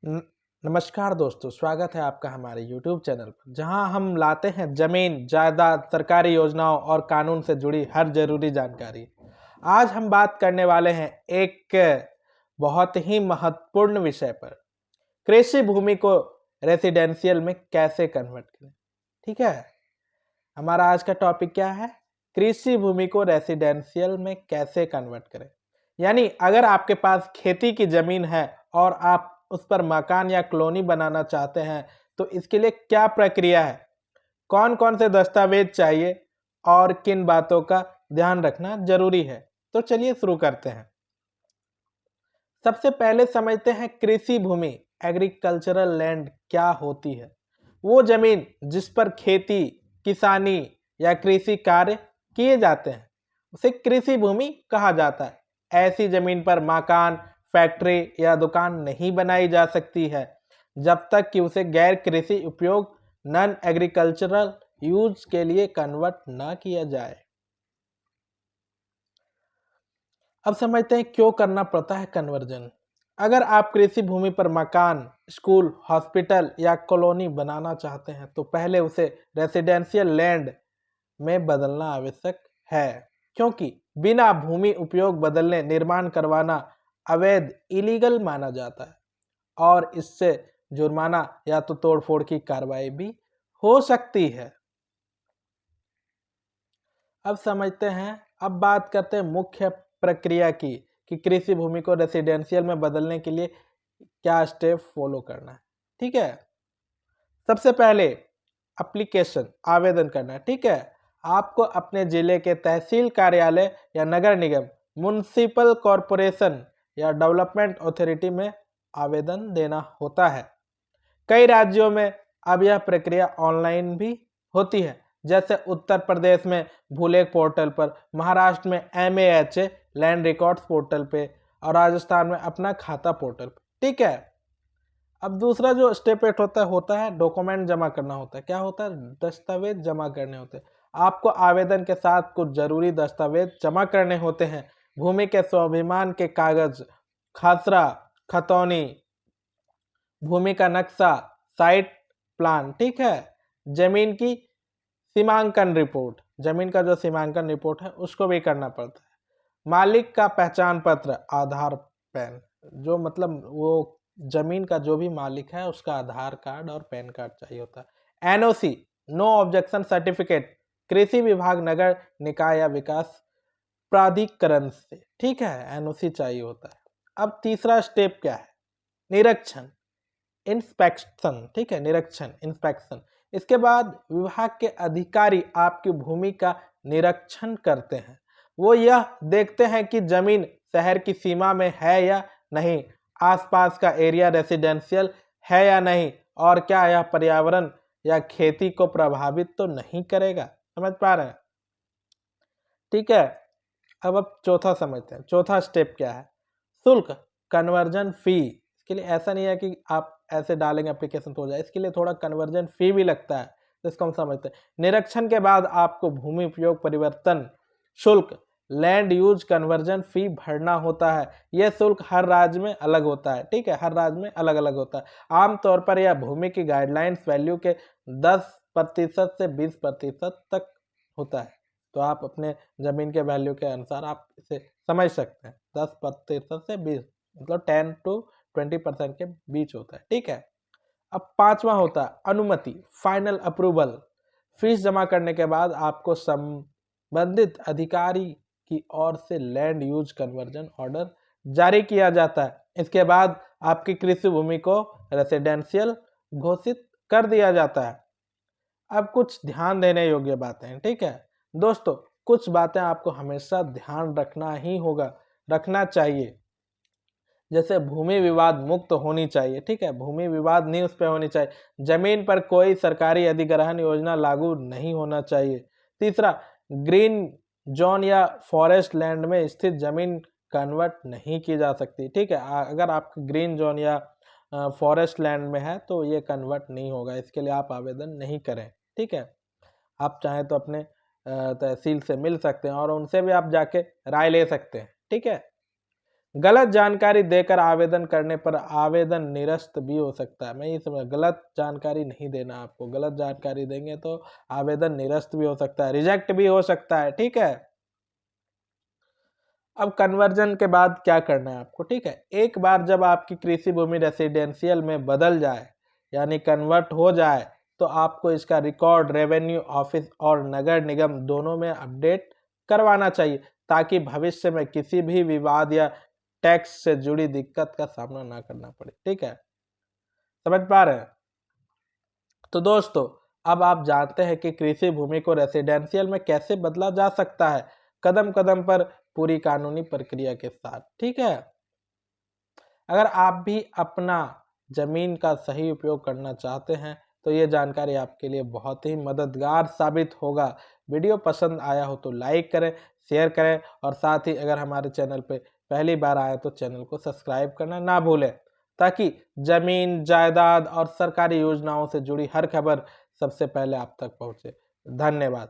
न- नमस्कार दोस्तों, स्वागत है आपका हमारे YouTube चैनल पर, जहां हम लाते हैं जमीन जायदाद, सरकारी योजनाओं और कानून से जुड़ी हर जरूरी जानकारी। आज हम बात करने वाले हैं एक बहुत ही महत्वपूर्ण विषय पर। कृषि भूमि को रेसिडेंशियल में कैसे कन्वर्ट करें। ठीक है, हमारा आज का टॉपिक क्या है? कृषि भूमि को रेसिडेंशियल में कैसे कन्वर्ट करें। यानी अगर आपके पास खेती की जमीन है और आप उस पर मकान या कॉलोनी बनाना चाहते हैं, तो इसके लिए क्या प्रक्रिया है, कौन कौन से दस्तावेज चाहिए और किन बातों का ध्यान रखना जरूरी है। तो चलिए शुरू करते हैं। सबसे पहले समझते हैं कृषि भूमि, एग्रीकल्चरल लैंड क्या होती है। वो जमीन जिस पर खेती, किसानी या कृषि कार्य किए जाते हैं, उसे कृषि भूमि कहा जाता है। ऐसी जमीन पर मकान, फैक्ट्री या दुकान नहीं बनाई जा सकती है जब तक कि उसे गैर कृषि उपयोग, नॉन एग्रीकल्चरल यूज के लिए कन्वर्ट ना किया जाए। अब समझते हैं क्यों करना पड़ता है कन्वर्जन। अगर आप कृषि भूमि पर मकान, स्कूल, हॉस्पिटल या कॉलोनी बनाना चाहते हैं, तो पहले उसे रेसिडेंशियल लैंड में बदलना आवश्यक है, क्योंकि बिना भूमि उपयोग बदलने निर्माण करवाना अवैध, इलीगल माना जाता है और इससे जुर्माना या तो तोड़फोड़ की कार्रवाई भी हो सकती है। अब समझते हैं, अब बात करते हैं मुख्य प्रक्रिया की कि कृषि भूमि को रेसिडेंशियल में बदलने के लिए क्या स्टेप फॉलो करना है। ठीक है, सबसे पहले एप्लीकेशन, आवेदन करना है। ठीक है, आपको अपने जिले के तहसील कार्यालय या नगर निगम, म्युनिसिपल कॉरपोरेशन या डेवलपमेंट अथॉरिटी में आवेदन देना होता है। कई राज्यों में अब यह प्रक्रिया ऑनलाइन भी होती है, जैसे उत्तर प्रदेश में भूलेख पोर्टल पर, महाराष्ट्र में MAHA लैंड रिकॉर्ड्स पोर्टल पे और राजस्थान में अपना खाता पोर्टल पे। ठीक है, अब दूसरा जो स्टेप एट होता है डॉक्यूमेंट जमा करना होता है। क्या होता है? दस्तावेज जमा करने होते हैं। आपको आवेदन के साथ कुछ जरूरी दस्तावेज जमा करने होते हैं। भूमि के स्वाभिमान के कागज, खसरा, खतौनी, भूमि का नक्शा, साइट प्लान। ठीक है, जमीन की सीमांकन रिपोर्ट, जमीन का जो सीमांकन रिपोर्ट है उसको भी करना पड़ता है। मालिक का पहचान पत्र, आधार, पैन, जो मतलब वो जमीन का जो भी मालिक है उसका आधार कार्ड और पैन कार्ड चाहिए होता है। NOC, नो ऑब्जेक्शन सर्टिफिकेट, कृषि विभाग, नगर निकाय या विकास प्राधिकरण से। ठीक है, NOC चाहिए होता है। अब तीसरा स्टेप क्या है? निरीक्षण, इंस्पेक्शन। ठीक है, निरीक्षण, इंस्पेक्शन। इसके बाद विभाग के अधिकारी आपकी भूमि का निरीक्षण करते हैं। वो यह देखते हैं कि जमीन शहर की सीमा में है या नहीं, आसपास का एरिया रेसिडेंशियल है या नहीं, और क्या यह पर्यावरण या खेती को प्रभावित तो नहीं करेगा। समझ पा रहे हैं? ठीक है, अब चौथा समझते हैं। चौथा स्टेप क्या है? शुल्क, कन्वर्जन फी। इसके लिए ऐसा नहीं है कि आप ऐसे डालेंगे एप्लीकेशन तो हो जाए, इसके लिए थोड़ा कन्वर्जन फी भी लगता है, तो इसको हम समझते हैं। निरीक्षण के बाद आपको भूमि उपयोग परिवर्तन शुल्क, लैंड यूज कन्वर्जन फी भरना होता है। यह शुल्क हर राज्य में अलग होता है। ठीक है, हर राज्य में अलग अलग होता है। आमतौर पर यह भूमि की गाइडलाइंस वैल्यू के 10% से 20% तक होता है। तो आप अपने जमीन के वैल्यू के अनुसार आप इसे समझ सकते हैं। 10% से 20, मतलब 10 to 20% के बीच होता है। ठीक है, अब पांचवा होता है अनुमति, फाइनल अप्रूवल। फीस जमा करने के बाद आपको संबंधित अधिकारी की ओर से लैंड यूज कन्वर्जन ऑर्डर जारी किया जाता है। इसके बाद आपकी कृषि भूमि को रेसिडेंशियल घोषित कर दिया जाता है। अब कुछ ध्यान देने योग्य बातें हैं। ठीक है दोस्तों, कुछ बातें आपको हमेशा ध्यान रखना ही होगा, रखना चाहिए। जैसे भूमि विवाद मुक्त होनी चाहिए। ठीक है, भूमि विवाद नहीं उस पर होनी चाहिए। जमीन पर कोई सरकारी अधिग्रहण योजना लागू नहीं होना चाहिए। तीसरा, ग्रीन जोन या फॉरेस्ट लैंड में स्थित जमीन कन्वर्ट नहीं की जा सकती। ठीक है, अगर आप ग्रीन जोन या फॉरेस्ट लैंड में है तो ये कन्वर्ट नहीं होगा, इसके लिए आप आवेदन नहीं करें। ठीक है, आप चाहें तो अपने तहसील से मिल सकते हैं और उनसे भी आप जाके राय ले सकते हैं। ठीक है, गलत जानकारी देकर आवेदन करने पर आवेदन निरस्त भी हो सकता है। मैं ये समझ, गलत जानकारी नहीं देना आपको, गलत जानकारी देंगे तो आवेदन निरस्त भी हो सकता है, रिजेक्ट भी हो सकता है। ठीक है, अब कन्वर्जन के बाद क्या करना है आपको। ठीक है, एक बार जब आपकी कृषि भूमि रेसिडेंशियल में बदल जाए यानी कन्वर्ट हो जाए तो आपको इसका रिकॉर्ड रेवेन्यू ऑफिस और नगर निगम दोनों में अपडेट करवाना चाहिए, ताकि भविष्य में किसी भी विवाद या टैक्स से जुड़ी दिक्कत का सामना ना करना पड़े। ठीक है, समझ पा रहे हैं। तो दोस्तों, अब आप जानते हैं कि कृषि भूमि को रेसिडेंशियल में कैसे बदला जा सकता है, कदम कदम पर पूरी कानूनी प्रक्रिया के साथ। ठीक है, अगर आप भी अपना जमीन का सही उपयोग करना चाहते हैं तो ये जानकारी आपके लिए बहुत ही मददगार साबित होगा। वीडियो पसंद आया हो तो लाइक करें, शेयर करें और साथ ही अगर हमारे चैनल पे पहली बार आए तो चैनल को सब्सक्राइब करना ना भूलें, ताकि जमीन, जायदाद और सरकारी योजनाओं से जुड़ी हर खबर सबसे पहले आप तक पहुंचे। धन्यवाद।